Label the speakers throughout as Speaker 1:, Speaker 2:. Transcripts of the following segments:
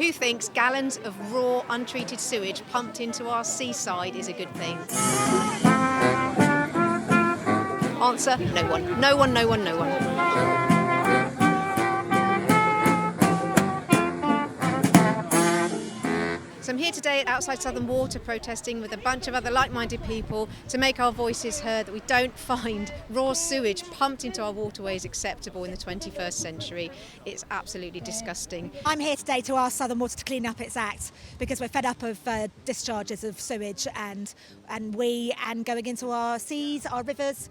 Speaker 1: Who thinks gallons of raw, untreated sewage pumped into our seaside is a good thing? Answer, no one. No one, no one, no one. So I'm here today at outside Southern Water protesting with a bunch of other like-minded people to make our voices heard that we don't find raw sewage pumped into our waterways acceptable in the 21st century. It's absolutely disgusting.
Speaker 2: I'm here today to ask Southern Water to clean up its act because we're fed up of discharges of sewage and going into our seas, our rivers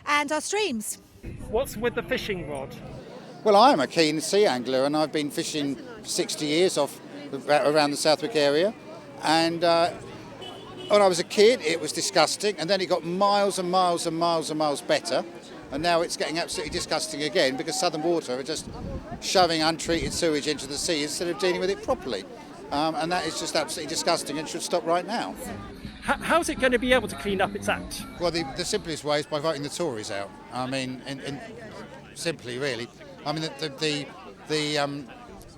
Speaker 2: and our streams.
Speaker 3: What's with the fishing rod?
Speaker 4: Well, I'm a keen sea angler and I've been fishing for 60 years around the Southwick area, and when I was a kid it was disgusting, and then it got miles and miles and miles and miles better, and now it's getting absolutely disgusting again because Southern Water are just shoving untreated sewage into the sea instead of dealing with it properly, and that is just absolutely disgusting and should stop right now.
Speaker 3: How's it going to be able to clean up its act?
Speaker 4: Well, the simplest way is by voting the Tories out. I mean, simply, really. I mean,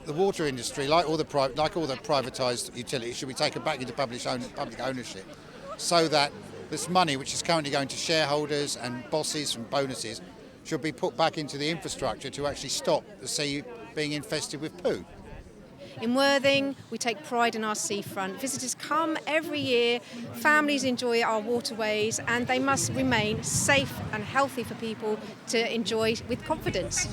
Speaker 4: the water industry, like all the privatised utilities, should be taken back into public ownership, so that this money, which is currently going to shareholders and bosses and bonuses, should be put back into the infrastructure to actually stop the sea being infested with poo.
Speaker 1: In Worthing, we take pride in our seafront. Visitors come every year, families enjoy our waterways, and they must remain safe and healthy for people to enjoy with confidence.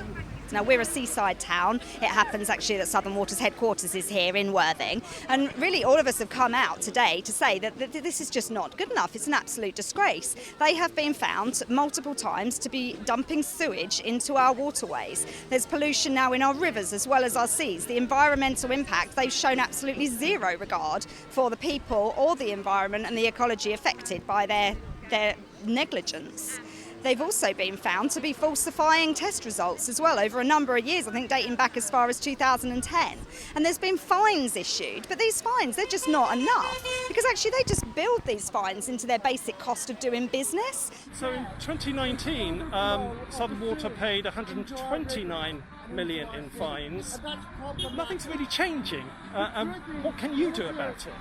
Speaker 5: Now, we're a seaside town. It happens actually that Southern Water's headquarters is here in Worthing. And really all of us have come out today to say that this is just not good enough. It's an absolute disgrace. They have been found multiple times to be dumping sewage into our waterways. There's pollution now in our rivers as well as our seas. The environmental impact, they've shown absolutely zero regard for the people or the environment and the ecology affected by their negligence. They've also been found to be falsifying test results as well over a number of years, I think dating back as far as 2010. And there's been fines issued, but these fines, they're just not enough because actually they just build these fines into their basic cost of doing business.
Speaker 3: So in 2019, Southern Water paid 129 million in fines. Nothing's really changing. What can you do about it?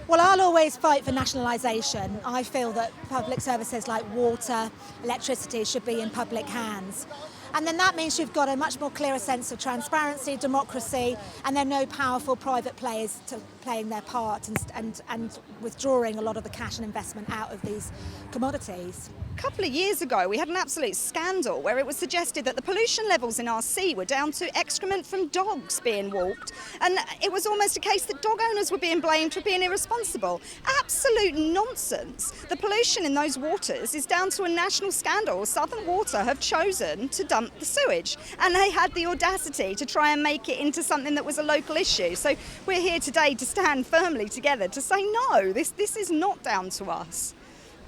Speaker 2: Well, I'll always fight for nationalisation. I feel that public services like water, electricity should be in public hands. And then that means you've got a much more clearer sense of transparency, democracy, and there are no powerful private players playing their part and withdrawing a lot of the cash and investment out of these commodities.
Speaker 5: A couple of years ago, we had an absolute scandal where it was suggested that the pollution levels in our sea were down to excrement from dogs being walked. And it was almost a case that dog owners were being blamed for being irresponsible. Absolute nonsense. The pollution in those waters is down to a national scandal. Southern Water have chosen to dump the sewage, and they had the audacity to try and make it into something that was a local issue. So we're here today to stand firmly together to say no, this is not down to us.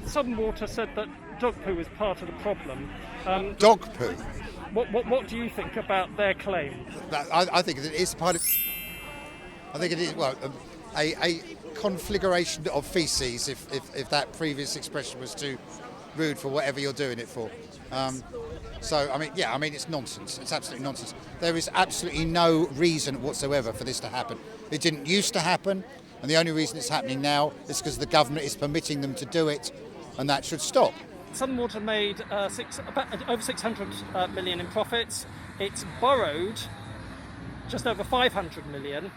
Speaker 3: Southern Water said that dog poo is part of the problem.
Speaker 4: Dog poo?
Speaker 3: What do you think about their claim?
Speaker 4: I think it is part of... I think it is, well, a conflagration of faeces, if that previous expression was too rude for whatever you're doing it for. So, I mean, it's nonsense. It's absolutely nonsense. There is absolutely no reason whatsoever for this to happen. It didn't used to happen, and the only reason it's happening now is because the government is permitting them to do it, and that should stop.
Speaker 3: Southern Water made over 600 million in profits. It's borrowed just over 500 million.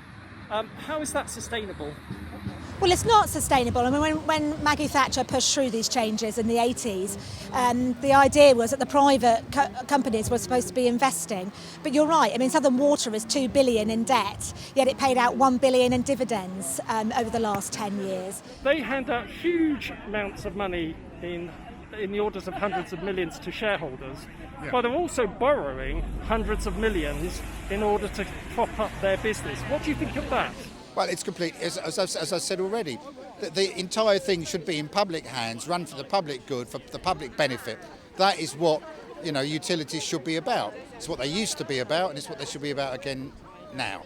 Speaker 3: How is that sustainable?
Speaker 2: Well, it's not sustainable. I mean, when Maggie Thatcher pushed through these changes in the 80s, the idea was that the private companies were supposed to be investing. But you're right. I mean, Southern Water is $2 billion in debt, yet it paid out $1 billion in dividends over the last 10 years.
Speaker 3: They hand out huge amounts of money in the orders of hundreds of millions to shareholders, but they're also borrowing hundreds of millions in order to prop up their business. What do you think of that?
Speaker 4: Well, it's complete, as I said already, the entire thing should be in public hands, run for the public good, for the public benefit. That is what, utilities should be about. It's what they used to be about, and it's what they should be about again now.